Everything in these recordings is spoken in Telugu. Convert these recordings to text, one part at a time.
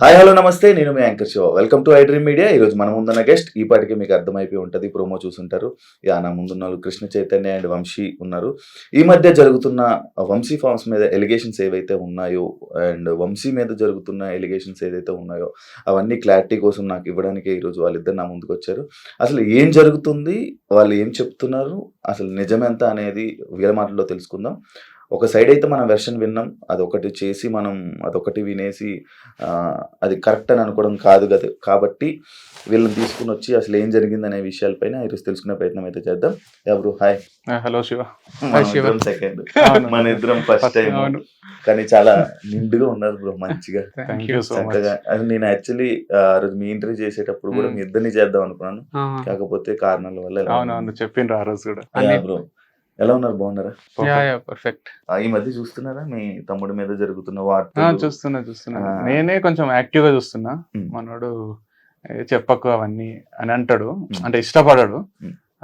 హాయ్ హలో నమస్తే, నేను మీ anchor Shiva. Welcome to I dream media. ఈరోజు మన ముందున్న గెస్ట్ ఈ పాటికి మీకు అర్థమైపోయి ఉంటుంది, ప్రోమో చూసుంటారు. నా ముందున్న వాళ్ళు కృష్ణ చైతన్య అండ్ వంశీ ఉన్నారు. ఈ మధ్య జరుగుతున్న వంశీ ఫార్మ్స్ మీద ఎలిగేషన్స్ ఏవైతే ఉన్నాయో అండ్ వంశీ మీద జరుగుతున్న ఎలిగేషన్స్ ఏదైతే ఉన్నాయో అవన్నీ క్లారిటీ కోసం నాకు ఇవ్వడానికి ఈరోజు వాళ్ళిద్దరు నా ముందుకు వచ్చారు. అసలు ఏం జరుగుతుంది, వాళ్ళు ఏం చెప్తున్నారు, అసలు నిజమెంత అనేది వీళ్ళ మాటల్లో తెలుసుకుందాం. ఒక సైడ్ అయితే మనం వెర్షన్ విన్నాం, అదొకటి చేసి మనం అదొకటి వినేసి అది కరెక్ట్ అని అనుకోవడం కాదు కదా. కాబట్టి వీళ్ళని తీసుకుని వచ్చి అసలు ఏం జరిగిందనే విషయాలపైన ఈరోజు తెలుసుకునే ప్రయత్నం అయితే చేద్దాం. ఎవరు హాయ్. హలో శివ. సెకండ్ మన ఇద్దరం ఫస్ట్ టైం, కానీ చాలా నిండుగా ఉన్నారు బ్రో, మంచిగా చక్కగా. అది నేను యాక్చువల్లీ ఆ రోజు మీ ఇంటర్వ్యూ చేసేటప్పుడు కూడా మీ ఇద్దరిని చేద్దాం అనుకున్నాను, కాకపోతే కారణాల వల్ల చెప్పిండ్రు ఆ రోజు కూడా. బ్రో ఎలా ఉన్నారు, బాగున్నారా? పర్ఫెక్ట్. ఈ మధ్య చూస్తున్నారా మీ తమ్ముడి మీద జరుగుతున్న వార్త? చూస్తున్నా. నేనే కొంచెం యాక్టివ్ గా చూస్తున్నా. మనోడు చెప్పకు అవన్నీ అని అంటాడు, అంటే ఇష్టపడాడు.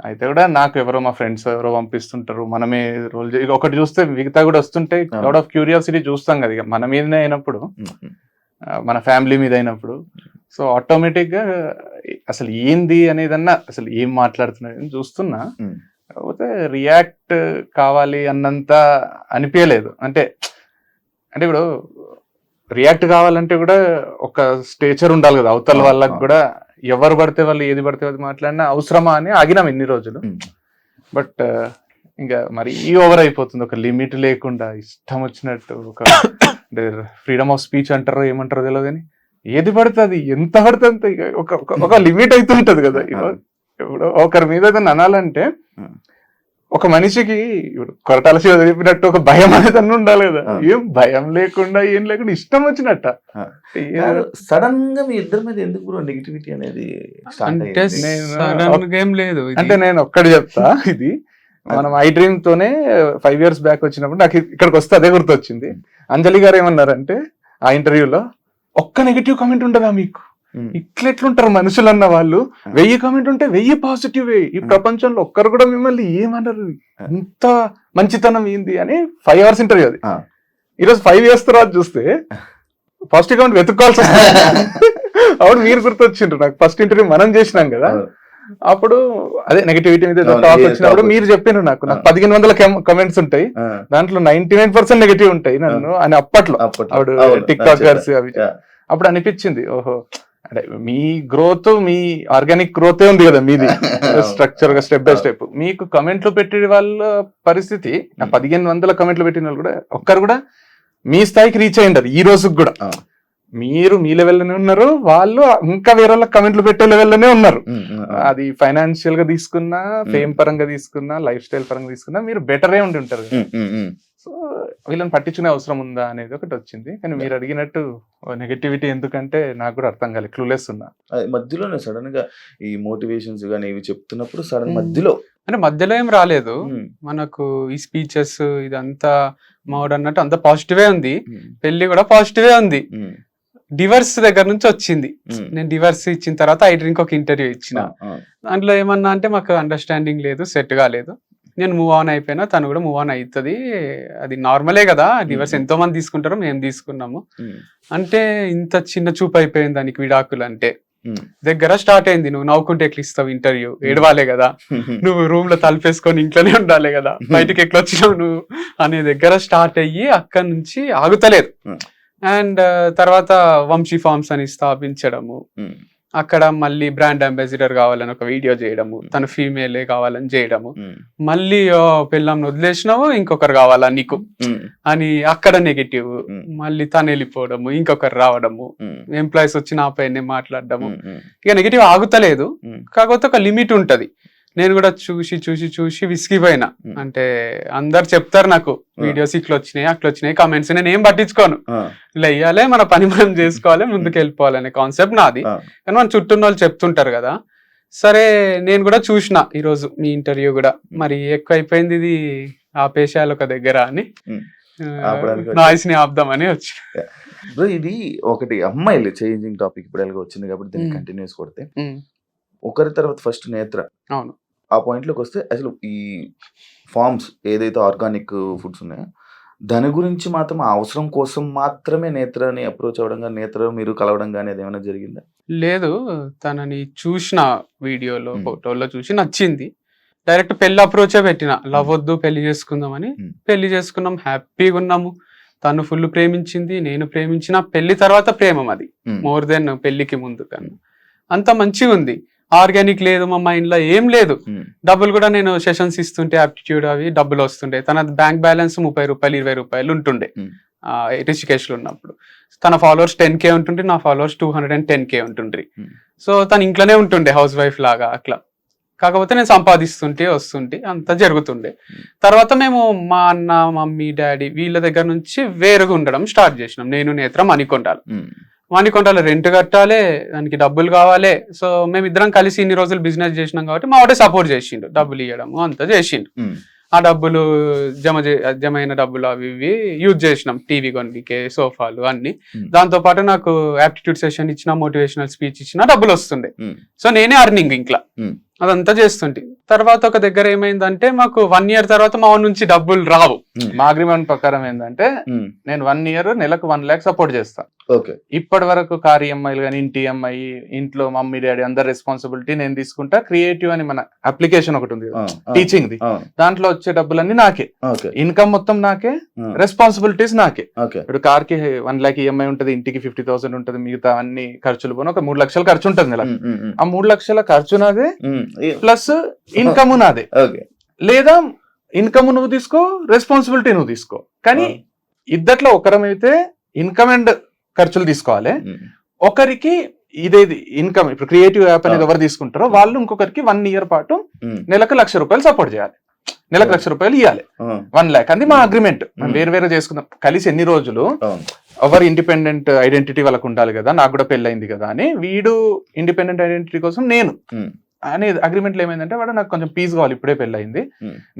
అయితే కూడా నాకు ఎవరో మా ఫ్రెండ్స్ ఎవరో పంపిస్తుంటారు, మనమే రోల్ ఒకటి చూస్తే మిగతా కూడా వస్తుంటాయి. లాట్ ఆఫ్ క్యూరియాసిటీ చూస్తాం కదా, ఇక మన మీదనే అయినప్పుడు, మన ఫ్యామిలీ మీద అయినప్పుడు. సో ఆటోమేటిక్ గా అసలు ఏంది అనేదన్నా, అసలు ఏం మాట్లాడుతున్నా చూస్తున్నా. కాకపోతే రియాక్ట్ కావాలి అన్నంత అనిపించలేదు. అంటే ఇప్పుడు రియాక్ట్ కావాలంటే కూడా ఒక స్టేచర్ ఉండాలి కదా అవతల వాళ్ళకి కూడా. ఎవరు పడితే వాళ్ళు ఏది పడితే అది మాట్లాడినా అవసరమా అని ఆగినాం ఇన్ని రోజులు. బట్ ఇంకా మరి ఓవర్ అయిపోతుంది, ఒక లిమిట్ లేకుండా ఇష్టం వచ్చినట్టు. ఒక అంటే ఫ్రీడమ్ ఆఫ్ స్పీచ్ అంటారో ఏమంటారో తెలియదు కానీ ఏది పడుతుంది ఎంత పడుతుంది ఒక లిమిట్ అయితే ఉంటది కదా. ఇప్పుడు ఒకరి మీద అనాలంటే ఒక మనిషికి ఇప్పుడు కొరటాల శివ చెప్పినట్టు ఒక భయం అనేది అన్న ఉండాలి కదా. ఏం భయం లేకుండా ఏం లేకుండా ఇష్టం వచ్చినట్ట. సడన్ గా మీ ఇద్దరి మీద ఎందుకు బ్రో నెగిటివిటీ అనేది? అంటే నేను ఒక్కటి చెప్తా, ఇది మనం ఐ డ్రీమ్ తోనే 5 years బ్యాక్ వచ్చినప్పుడు నాకు ఇక్కడికి వస్తే అదే గుర్తొచ్చింది. అంజలి గారు ఏమన్నారంటే ఆ ఇంటర్వ్యూలో, ఒక్క నెగిటివ్ కామెంట్ ఉంటుందా మీకు? ఇట్లెట్లుంటారు మనుషులు అన్న వాళ్ళు, 1000 కామెంట్ ఉంటే 1000 పాజిటివ్. ఈ ప్రపంచంలో ఒక్కరు కూడా మిమ్మల్ని ఏమన్నారు, ఇంత మంచితనం ఏంది అని 5 hours ఇంటర్వ్యూ అది. ఈరోజు 5 years తర్వాత చూస్తే పాజిటివ్ కామెంట్ వెతుక్కోవాల్సి వస్తుంది. అప్పుడు మీరు గుర్తొచ్చిండ్రు నాకు. ఫస్ట్ ఇంటర్వ్యూ మనం చేసినాం కదా, అప్పుడు అదే నెగిటివిటీ మీద టాక్ వచ్చినప్పుడు మీరు చెప్పినారు నాకు 1500 కమెంట్స్ ఉంటాయి, దాంట్లో 99% నెగిటివ్ ఉంటాయి నన్ను అని. అప్పట్లో అప్పుడు టిక్ టాకర్స్ అవి. అప్పుడు అనిపించింది, ఓహో అంటే మీ గ్రోత్, మీ ఆర్గానిక్ గ్రోతే ఉంది కదా మీది, స్ట్రక్చర్ గా స్టెప్ బై స్టెప్. మీకు కమెంట్లు పెట్టే వాళ్ళ పరిస్థితి, 1500 కమెంట్లు పెట్టిన వాళ్ళు కూడా ఒక్కరు కూడా మీ స్థాయికి రీచ్ అయ్యింది ఈ రోజుకి కూడా. మీరు మీ లెవెల్లోనే ఉన్నారు, వాళ్ళు ఇంకా వేరే వాళ్ళకి కమెంట్లు పెట్టే లెవెల్లోనే ఉన్నారు. అది ఫైనాన్షియల్ గా తీసుకున్నా, ఫేమ్ పరంగా తీసుకున్నా, లైఫ్ స్టైల్ పరంగా తీసుకున్నా మీరు బెటరే ఉండి ఉంటారు. సో వీళ్ళని పట్టించుకునే అవసరం ఉందా అనేది ఒకటి వచ్చింది. కానీ మీరు అడిగినట్టు నెగటివిటీ ఎందుకంటే నాకు కూడా అర్థం కాలేదు, క్లూలెస్ ఉన్నా. మధ్యలోనే సడన్ గా ఈ మోటివేషన్స్ గానీ ఇవి చెప్తున్నప్పుడు సడన్ మధ్యలో అంటే మధ్యలో ఏం రాలేదు మనకు. ఈ స్పీచెస్ ఇదంతా మావాడు అన్నట్టు అంత పాజిటివే ఉంది, పెళ్లి కూడా పాజిటివే ఉంది. డివర్స్ దగ్గర నుంచి వచ్చింది. నేను డివర్స్ ఇచ్చిన తర్వాత ఐ డ్రీమ్ ఒక ఇంటర్వ్యూ ఇచ్చిన. దాంట్లో ఏమన్నా అంటే మాకు అండర్స్టాండింగ్ లేదు, సెట్ కాలేదు, నేను మూవ్ ఆన్ అయిపోయినా, తను కూడా మూవ్ ఆన్ అవుతుంది, అది నార్మలే కదా, డివర్స్ ఎంతో మంది తీసుకుంటారో మేము తీసుకున్నాము అంటే. ఇంత చిన్న చూపు అయిపోయింది దానికి విడాకులు అంటే. దగ్గర స్టార్ట్ అయింది, నువ్వు నవ్వుకుంటే ఎట్లా ఇస్తావు ఇంటర్వ్యూ, ఏడవాలే కదా, నువ్వు రూమ్ లో తలుపేసుకొని ఇంట్లోనే ఉండాలి కదా, బయటకి ఎట్లా వచ్చినావు నువ్వు అనే దగ్గర స్టార్ట్ అయ్యి అక్కడి నుంచి ఆగుతలేదు. అండ్ తర్వాత వంశీ ఫార్మ్స్ అని స్థాపించడము, అక్కడ మళ్ళీ బ్రాండ్ అంబాసిడర్ కావాలని ఒక వీడియో చేయడము, తను ఫీమేలే కావాలని చేయడము, మళ్ళీ పిల్లంని వదిలేసినావు ఇంకొకరు కావాలా నీకు అని అక్కడ నెగిటివ్, మళ్ళీ తను వెళ్ళిపోవడము, ఇంకొకరు రావడము, ఎంప్లాయీస్ వచ్చి నా పైన మాట్లాడడము. ఇక నెగిటివ్ ఆగుతలేదు. కాకపోతే ఒక లిమిట్ ఉంటది. నేను కూడా చూసి చూసి చూసి విసిగిపోయినా. అంటే అందరు చెప్తారు నాకు వీడియోస్ ఇట్లా వచ్చినాయి అట్లా వచ్చినాయి కమెంట్స్, నేను ఏం పట్టించుకోను. ఇలా వెయ్యాలి, మన పని మనం చేసుకోవాలి, ముందుకు వెళ్ళిపోవాలి అనే కాన్సెప్ట్ నాది. కానీ మన చుట్టూ వాళ్ళు చెప్తుంటారు కదా. సరే నేను కూడా చూసిన ఈరోజు మీ ఇంటర్వ్యూ కూడా, మరి ఎక్కువ అయిపోయింది ఇది ఆపేశాలు ఒక దగ్గర అని, నాయిస్ ని ఆపుదామని వచ్చి. ఇది ఒకటి అమ్మాయిలు చేంజింగ్ టాపిక్ ఇప్పుడు ఎలాగో వచ్చింది కాబట్టి దీన్ని కంటిన్యూస్ కొడితే, ఒకరి తర్వాత ఫస్ట్ నేత్ర, అవును, ఆ పాయింట్లోకి వస్తే అసలు ఈ ఫార్మ్స్ ఏదైతే ఆర్గానిక్ ఫుడ్స్ ఉన్నాయో దాని గురించి మాత్రం ఆ అవసరం కోసం మాత్రమే నేత్రని అప్రోచ్ అవ్వడం కానీ నేత్ర మీరు కలవడం కానీ అది ఏమైనా జరిగిందా? లేదు, తనని చూసిన వీడియోలో Hmm. ఫోటోలో చూసి నచ్చింది. డైరెక్ట్ పెళ్లి అప్రోచే పెట్టిన, లవ్ వద్దు పెళ్లి చేసుకుందామని. పెళ్లి చేసుకున్నాం, హ్యాపీగా ఉన్నాము. తను ఫుల్ ప్రేమించింది, నేను ప్రేమించిన. పెళ్లి తర్వాత ప్రేమం అది మోర్ దెన్ పెళ్లికి ముందు కన్నా. అంత మంచిగా ఉంది. ఆర్గానిక్ లేదు మా మైండ్ లో, ఏం లేదు. డబ్బులు కూడా నేను సెషన్స్ ఇస్తుంటే ఆప్టిట్యూడ్ అవి డబ్బులు వస్తుండే. తన బ్యాంక్ బ్యాలెన్స్ 30 రూపాయలు 20 రూపాయలు ఉంటుండే రిషికేష్ లో ఉన్నప్పుడు. తన ఫాలోవర్స్ 10K ఉంటుండే, నా ఫాలోవర్స్ 210K ఉంటుండ్రి. సో తను ఇంట్లోనే ఉంటుండే హౌస్ వైఫ్ లాగా అట్లా. కాకపోతే నేను సంపాదిస్తుంటే వస్తుంటే అంతా జరుగుతుండే. తర్వాత మేము మా అన్న మమ్మీ డాడీ వీళ్ళ దగ్గర నుంచి వేరుగా ఉండడం స్టార్ట్ చేసినాం. నేను నేత్ర మణికొండలో రెంట్ కట్టాలి, దానికి డబ్బులు కావాలి. సో మేమిద్దరం కలిసి ఇన్ని రోజులు బిజినెస్ చేసినాం కాబట్టి మా వాడే సపోర్ట్ చేసిండు, డబ్బులు ఇవ్వడము అంతా చేసిండు. ఆ డబ్బులు జమైన డబ్బులు అవి ఇవి యూజ్ చేసినాం, టీవీ కొనికే, సోఫాలు అన్ని. దాంతో పాటు నాకు యాప్టిట్యూడ్ సెషన్ ఇచ్చిన, మోటివేషనల్ స్పీచ్ ఇచ్చిన డబ్బులు వస్తుండే. సో నేనే అర్నింగ్ ఇంట్లో అదంతా చేస్తుంటే. తర్వాత ఒక దగ్గర ఏమైందంటే మాకు 1 year తర్వాత మా నుంచి డబ్బులు రావు. మా అగ్రిమెంట్ ప్రకారం ఏంటంటే నేను 1 year నెలకు 1 lakh సపోర్ట్ చేస్తా. ఇప్పటి వరకు కార్ ఈఎంఐలు కానీ, ఇంటి ఈఎంఐ, ఇంట్లో మమ్మీ డాడీ అందరి రెస్పాన్సిబిలిటీ నేను తీసుకుంటా. క్రియేటివ్ అని మన అప్లికేషన్ ఒకటి ఉంది టీచింగ్ ది, దాంట్లో వచ్చే డబ్బులన్నీ నాకే, ఇన్కమ్ మొత్తం నాకే, రెస్పాన్సిబిలిటీస్ నాకే. ఇప్పుడు కార్ కి 1 lakh ఈఎంఐ ఉంటది, ఇంటికి 50,000 ఉంటది, మిగతా అన్ని ఖర్చులు పోను ఒక 3 లక్షల ఖర్చు ఉంటది నెల. ఆ 3 లక్షల ఖర్చు నాదే ప్లస్ ఇన్కమ్ నాదే. లేదా ఇన్కమ్ నువ్వు తీసుకో, రెస్పాన్సిబిలిటీ నువ్వు తీసుకో. కానీ ఇద్దట్లో ఒకరమైతే ఇన్కమ్ అండ్ ఖర్చులు తీసుకోవాలి. ఒకరికి ఇదేది ఇన్కమ్, ఇప్పుడు క్రియేటివ్ యాప్ అనేది ఎవరు తీసుకుంటారో వాళ్ళు ఇంకొకరికి 1 year పాటు నెలకు 1,00,000 రూపాయలు సపోర్ట్ చేయాలి, నెలకు 1,00,000 రూపాయలు ఇవ్వాలి, 1 lakh. అది మా అగ్రిమెంట్. వేరు వేరే చేసుకుందాం, కలిసి ఎన్ని రోజులు ఎవరు ఇండిపెండెంట్ ఐడెంటిటీ వాళ్ళకు ఉండాలి కదా. నాకు కూడా పెళ్ళైంది కదా అని, వీడు ఇండిపెండెంట్ ఐడెంటిటీ కోసం నేను అనే అగ్రిమెంట్లో ఏమైందంటే, వాడు నాకు కొంచెం పీస్ కావాలి, ఇప్పుడే పెళ్ళయింది,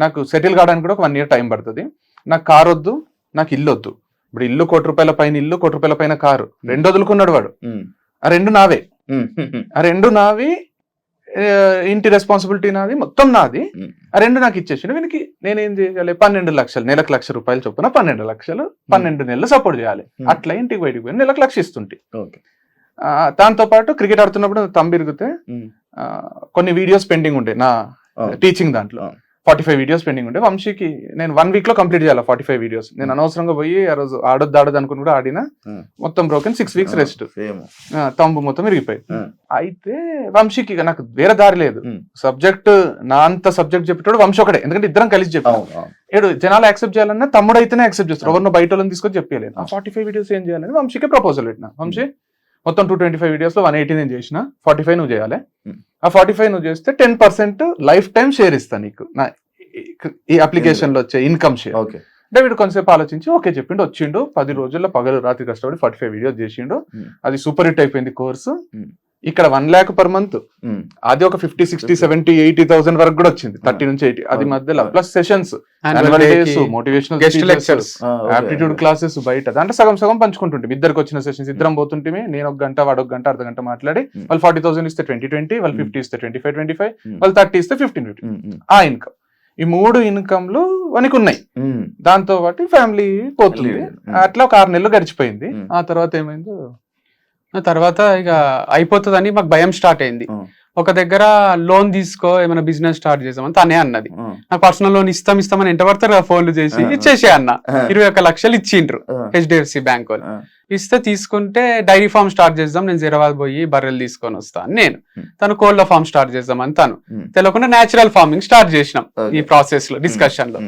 నాకు సెటిల్ కావడానికి కూడా ఒక 1 year టైం పడుతుంది, నాకు కార్ వద్దు, నాకు ఇల్లు వద్దు. ఇప్పుడు ఇల్లు 1 కోటి రూపాయల పైన, ఇల్లు 1 కోటి రూపాయల పైన కారు, 2 వదులుకున్నాడు వాడు. ఆ 2 నావే, ఆ 2 నావి, ఇంటి రెస్పాన్సిబిలిటీ నాది, మొత్తం నాది. ఆ 2 నాకు ఇచ్చేసి వీనికి నేనేం చేయాలి, 12 లక్షలు నెలకు 1,00,000 రూపాయలు చొప్పున 12 లక్షలు 12 నెలలు సపోర్ట్ చేయాలి. అట్లా ఇంటికి బయటికి పోయి నెలకు 1,00,000 ఇస్తుంటే. దాంతో పాటు క్రికెట్ ఆడుతున్నప్పుడు తంబిరిగితే కొన్ని వీడియోస్ పెండింగ్ ఉండే నా టీచింగ్ దాంట్లో, 45 వీడియోస్ పెండింగ్ ఉండే. వంశీకి నేను 1 week లో కంప్లీట్ చేయాలి 45 వీడియోస్. నేను అనవసరంగా పోయి ఆ రోజు ఆడొద్దు అనుకుని కూడా ఆడినా, మొత్తం బ్రోకెన్, 6 weeks రెస్ట్, తంబు మొత్తం విరిగిపోయి. అయితే వంశీకి నాకు వేరే దారి లేదు, సబ్జెక్ట్ నా అంత సబ్జెక్ట్ చెప్పేటోడు వంశీ ఒకటే, ఎందుకంటే ఇద్దరం కలిసి చెప్పాం. ఏడు జనాలు యాక్సెప్ట్ చేయాలన్నా తమ్ముడు అయితేనే యాక్సెప్ట్ చేస్తారు, ఎవరినో బయట వాళ్ళని తీసుకొని చెప్పలేదు. ఆ 45 వీడియోస్ ఏం చేయాలని వంశీకే ప్రపోజల్ పెట్టిన. వంశీ మొత్తం 225 వీడియోస్ లో 180 నేను చేసిన, 45 నువ్వు చేయాలి. ఆ 45 నువ్వు చేస్తే 10% లైఫ్ టైం షేర్ ఇస్తా నీకు, నా ఈ అప్లికేషన్ లో వచ్చే ఇన్కమ్ షేర్. డేవిడ్ కొంతసేపు ఆలోచించి ఓకే చెప్పిండు, వచ్చిండు. 10 రోజుల్లో పగలు రాత్రి కష్టపడి 45 వీడియోస్ చేసిండు. అది సూపర్ హిట్ అయిపోయింది కోర్సు. ఇక్కడ 1 lakh per month, అది ఒక 50, 60, 70, 80,000 వరకు కూడా వచ్చింది, 30 నుంచి 80. అది మధ్యలో plus sessions, motivational lectures, aptitude classes బయట, దాంట్లో సగం సగం పంచుకుంటుంటే. ఇద్దరికి వచ్చిన సెషన్స్ ఇద్దరం పోతుంటే, నేను 1 గంట వాడు 1 గంట అర్ధగంట మాట్లాడి, వాళ్ళు 40,000 ఇస్తే 20, వాళ్ళు 50 ఇస్తే 25, వాళ్ళు 30 ఇస్తే 15. ఆ ఇన్కమ్, ఈ 3 ఇన్కమ్లు మనకు ఉన్నాయి. దాంతో పాటు ఫ్యామిలీ పోతుంది. అట్లా ఒక 6 నెలలు గడిచిపోయింది. ఆ తర్వాత ఏమైందో, తర్వాత ఇక అయిపోతుందని మాకు భయం స్టార్ట్ అయింది. ఒక దగ్గర లోన్ తీసుకో, ఏమైనా బిజినెస్ స్టార్ట్ చేసామని తనే అన్నది. నాకు పర్సనల్ లోన్ ఇస్తామని ఎంట పడతారు కదా, ఫోన్లు చేసి ఇచ్చేసే అన్న. 21 లక్షలు ఇచ్చిండ్రు HDFC బ్యాంక్ వాళ్ళు. ఇస్తే తీసుకుంటే డైరీ ఫార్మ్ స్టార్ట్ చేద్దాం, నేను హైదరాబాద్ పోయి బర్రెలు తీసుకొని వస్తాను నేను. తను కోళ్ళ ఫార్మ్ స్టార్ట్ చేద్దామని తను, తెలియకుండా న్యాచురల్ ఫార్మింగ్ స్టార్ట్ చేసినాం ఈ ప్రాసెస్ లో, డిస్కషన్ లో.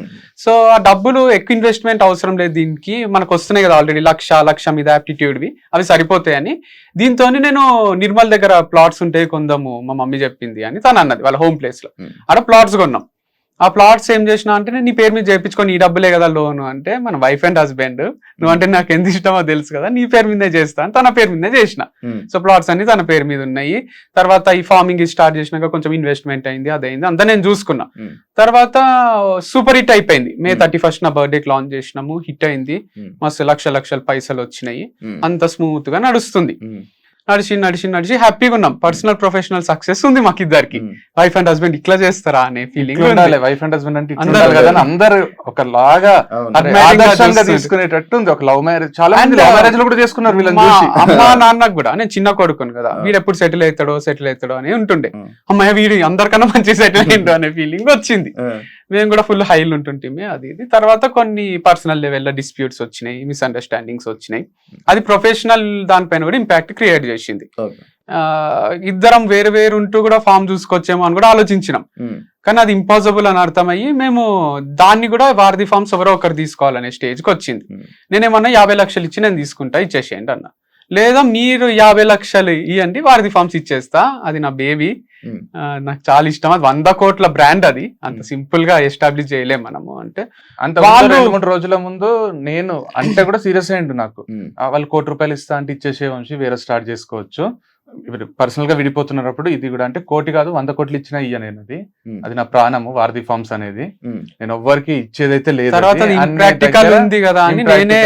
సో ఆ డబ్బులు ఎక్కువ ఇన్వెస్ట్మెంట్ అవసరం లేదు, దీనికి మనకు వస్తున్నాయి కదా ఆల్రెడీ, లక్ష మీద యాప్టిట్యూడ్వి, అవి సరిపోతాయని. దీంతో నేను నిర్మల్ దగ్గర ప్లాట్స్ ఉంటాయి కొందాము, మా మమ్మీ చెప్పింది అని తను అన్నది. వాళ్ళ హోమ్ ప్లేస్ లో ఆడ ప్లాట్స్ కొన్నాం. ఆ ప్లాట్స్ ఏం చేసినా అంటే, నేను నీ పేరు మీద చేయించుకొని, ఈ డబ్బులే కదా లోన్ అంటే, మన వైఫ్ అండ్ హస్బెండ్, నువ్వంటే నాకు ఎంత ఇష్టమో తెలుసు కదా, నీ పేరు మీదే చేస్తా అని తన పేరు మీదే చేసిన. సో ప్లాట్స్ అన్ని తన పేరు మీద ఉన్నాయి. తర్వాత ఈ ఫార్మింగ్ స్టార్ట్ చేసినాక కొంచెం ఇన్వెస్ట్మెంట్ అయింది, అదైంది, అంతా నేను చూసుకున్నా. తర్వాత సూపర్ హిట్ అయిపోయింది. May 31 నా బర్త్డేకి లాంచ్ చేసినాము, హిట్ అయింది, మస్తు లక్షల పైసలు వచ్చినాయి, అంత స్మూత్ గా నడుస్తుంది. నడిచి హ్యాపీగా ఉన్నాం. పర్సనల్ ప్రొఫెషనల్ సక్సెస్ ఉంది మాకు ఇద్దరికి. వైఫ్ అండ్ హస్బెండ్ ఇట్లా చేస్తారా అనే ఫీలింగ్ ఉండాలి. వైఫ్ అండ్ హస్బెండ్ అంటే అందరూ అందరు కదా, అందరు ఒకలాగా ఆదర్శంగా చూస్తుంటే. తీసుకునేటట్టు ఉంది. ఒక లవ్ మ్యారేజ్, చాలా మంది లవ్ మ్యారేజ్ లో కూడా చేసుకున్నారు వీళ్ళని చూసి. అమ్మా నాన్నకు కూడా నేను చిన్న కొడుకుని కదా, వీడు ఎప్పుడు సెటిల్ అవుతాడో అని ఉంటుండే. అమ్మాయి వీడు అందరికన్నా మంచి సెటిల్ అయ్యిండు అనే ఫీలింగ్ వచ్చింది. మేము కూడా ఫుల్ హైలు ఉంటుంటే అది ఇది. తర్వాత కొన్ని పర్సనల్ లెవెల్లో డిస్ప్యూట్స్ వచ్చినాయి, మిస్అండర్స్టాండింగ్స్ వచ్చినాయి. అది ప్రొఫెషనల్ దానిపైన కూడా ఇంపాక్ట్ క్రియేట్ చేసింది. ఇద్దరం వేరు వేరు ఉంటూ కూడా ఫామ్ చూసుకొచ్చేమో అని కూడా ఆలోచించినాం. కానీ అది ఇంపాసిబుల్ అని అర్థమయ్యి మేము దాన్ని కూడా వారధి ఫార్మ్స్ ఎవరో ఒకరు తీసుకోవాలనే స్టేజ్కి వచ్చింది. నేనేమన్నా 50 లక్షలు ఇచ్చి నేను తీసుకుంటా, ఇచ్చేసేయండి అన్న. లేదా మీరు 50 లక్షలు ఇవ్వండి, వారధి ఫార్మ్స్ ఇచ్చేస్తా, అది నా బేబీ, నాకు చాలా ఇష్టం, అది 100 కోట్ల బ్రాండ్, అది అంత సింపుల్ గా ఎస్టాబ్లిష్ చేయలేం మనము అంటే. అంత వాళ్ళు 2-3 రోజుల ముందు నేను అంటే కూడా సీరియస్ అయ్యిండు నాకు. వాళ్ళు ₹1 ఇస్తా అంటే ఇచ్చేసే వంశీ వేరే స్టార్ట్ చేసుకోవచ్చు, పర్సనల్ గా విడిపోతున్నప్పుడు ఇది కూడా అంటే 1 కోటి కాదు 100 కోట్లు ఇచ్చినా ఇయ్య నేను, అది నా ప్రాణము వారధి ఫార్మ్స్ అనేది, నేను ఎవ్వరికి ఇచ్చేదైతే లేదు. తర్వాత ఇంప్రాక్టికల్ ఉంది కదా అని నేనే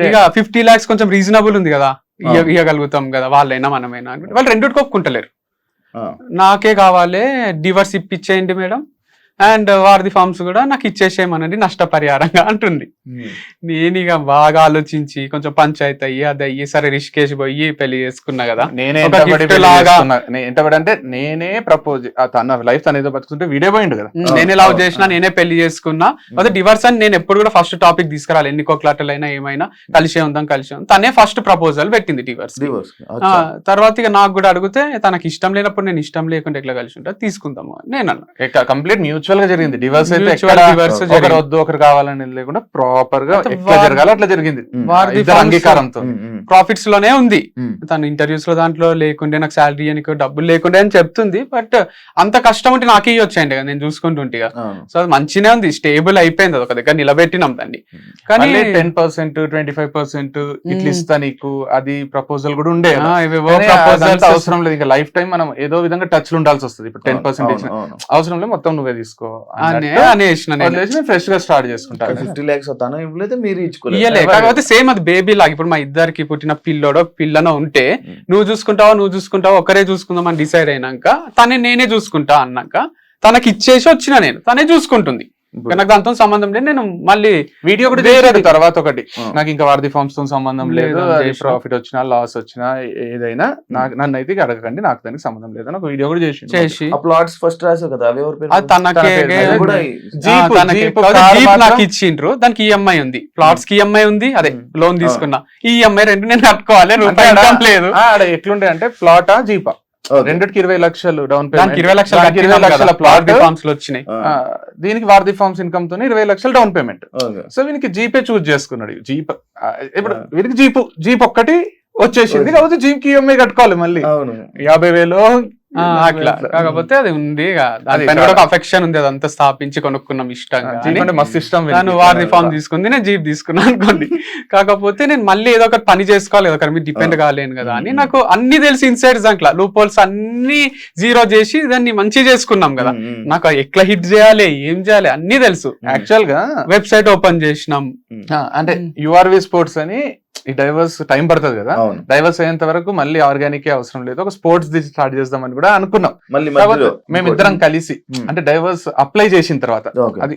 ఇక 50 lakhs కొంచెం రీజనబుల్ ఉంది కదా, ఇవ్వగలుగుతాం కదా వాళ్ళైనా మనమైనా, వాళ్ళు రెండుకి ఒప్పుకుంటలేరు. నాకే కావాలి, డివర్స్ ఇప్పించేయండి మేడం, అండ్ వారధి ఫార్మ్స్ కూడా నాకు ఇచ్చేసేయమనండి నష్టపరిహారంగా అంటుంది. నేను ఇక బాగా ఆలోచించి కొంచెం పంచాయతీ అయ్యి అది అయ్యి సరే రిషికేష్ పోయి పెళ్లి చేసుకున్నా కదా. నేనే అంటే నేనే ప్రపోజ్, తన లైఫ్ తనేదో బతుకుంటే వీడే పోయిండు కదా, నేనే లవ్ చేసినా, నేనే పెళ్లి చేసుకున్నా. అదే డివర్స్ అని నేను ఎప్పుడు కూడా ఫస్ట్ టాపిక్ తీసుకురాలి, ఎన్ని కోట్లాటలైనా ఏమైనా కలిసే ఉందాం. తనే ఫస్ట్ ప్రపోజల్ పెట్టింది డివర్స్. తర్వాత ఇక నాకు కూడా అడిగితే తనకి ఇష్టం లేనప్పుడు నేను ఇష్టం లేకుండా ఎట్లా కలిసి ఉంటా తీసుకుందాము నేను అన్నా. కంప్లీట్ మ్యూచువల్ గా జరిగింది. డివర్స్ అయితే ఒకరు వద్దు ఒకరు కావాలని లేకుండా ప్రాపర్ గా ఎట్లా జరగాలి అట్లా జరిగింది, అంగీకారంతో. ప్రాఫిట్స్ లోనే ఉంది, తను ఇంటర్వ్యూస్ లో దాంట్లో లేకుండే, నాకు శాలరీ అని డబ్బులు లేకుండే అని చెప్తుంది. బట్ అంత కష్టం ఉంటే నాకే వచ్చాయండి కదా, నేను చూసుకుంటుంటే. సో అది మంచినే ఉంది, స్టేబుల్ అయిపోయింది, అది ఒక దగ్గర నిలబెట్టినాం దాన్ని. కానీ 10%, 25% ఇట్లా ఇస్తా నీకు, అది ప్రపోజల్ కూడా ఉండే. అవసరం లేదు, ఇంకా లైఫ్ టైం మనం ఏదో విధంగా టచ్ లో ఉండాల్సి వస్తుంది. ఇప్పుడు 10% ఇచ్చిన అవసరం లేదు, మొత్తం నువ్వే తీసుకో ఫ్రెష్ గా స్టార్ట్ చేసుకుంటా. 50 lakhs తను ఇవ్వలేదు, మీరు కాకపోతే సేమ్ అది బేబీ లాగా. ఇప్పుడు మా ఇద్దరికి పుట్టిన పిల్లోడో పిల్లనో ఉంటే నువ్వు చూసుకుంటావా ఒకరే చూసుకుందాం అని డిసైడ్ అయినాక తనే నేనే చూసుకుంటా అన్నాక తనకి ఇచ్చేసి వచ్చిన నేను, తనే చూసుకుంటుంది. నాకు దాంతో సంబంధం లేదు. నేను మళ్ళీ వీడియో కూడా వేరే తర్వాత ఒకటి, నాకు ఇంకా వారధి ఫార్మ్స్ తో సంబంధం లేదు, ప్రాఫిట్ వచ్చినా లాస్ వచ్చినా ఏదైనా నన్ను అయితే అడగకండి, నాకు దానికి సంబంధం లేదు అని ఒక వీడియో కూడా చేసి ప్లాట్స్ ఫస్ట్ రాసావు కదా, అవి నాకు ఇచ్చిండ్రు. దానికి ఈఎంఐ ఉంది, ప్లాట్స్ కి ఈఎంఐ ఉంది, అదే లోన్ తీసుకున్నా. ఈ ఈఎంఐ రెండు నేను కట్టుకోవాలి, లేదు. ఎట్లుండే అంటే ప్లాటా జీపా రెండిటికి 20 లక్షలు డౌన్ పేమెంట్, 20 లక్షల ప్లాట్ ఫార్మ్స్ వచ్చినాయి. దీనికి వారధి ఫార్మ్స్ ఇన్కమ్ తోనే 20 లక్షలు డౌన్ పేమెంట్. సో వీనికి జీపే చూస్ చేసుకున్నాడు. జీప్ ఇప్పుడు వీరికి జీప్ ఒక్కటి వచ్చేసింది, కాబట్టి జీప్ కి ఈఎంఐ కట్టుకోవాలి మళ్ళీ 50,000 అట్లా. కాకపోతే అది ఉంది, అఫెక్షన్ ఉంది, అదంతా స్థాపించి కొనుక్కున్నాం ఇష్టంగా, మస్తు ఇష్టం. నేను వారధి ఫార్మ్ తీసుకుంది, నేను జీప్ తీసుకున్నాను అనుకోండి. కాకపోతే నేను మళ్ళీ ఏదో ఒకటి పని చేసుకోవాలి కదా, ఒకరి మీద డిపెండ్ కాలేను కదా అని నాకు అన్ని తెలిసి ఇన్సైడ్స్ దాంట్లో లూప్ హోల్స్ అన్ని జీరో చేసి దాన్ని మంచి చేసుకున్నాం కదా. నాకు ఎట్లా హిట్ చేయాలి, ఏం చేయాలి అన్ని తెలుసు. యాక్చువల్ గా వెబ్సైట్ ఓపెన్ చేసినాం, అంటే యుఆర్వి స్పోర్ట్స్ అని. ఈ డైవర్స్ టైం పడుతుంది కదా, డైవర్స్ అయ్యేంత వరకు మళ్ళీ ఆర్గానిక్ అవసరం లేదు, ఒక స్పోర్ట్స్ ది స్టార్ట్ చేద్దాం అని కూడా అనుకున్నాం. మేమిద్దరం కలిసి అంటే డైవర్స్ అప్లై చేసిన తర్వాత అది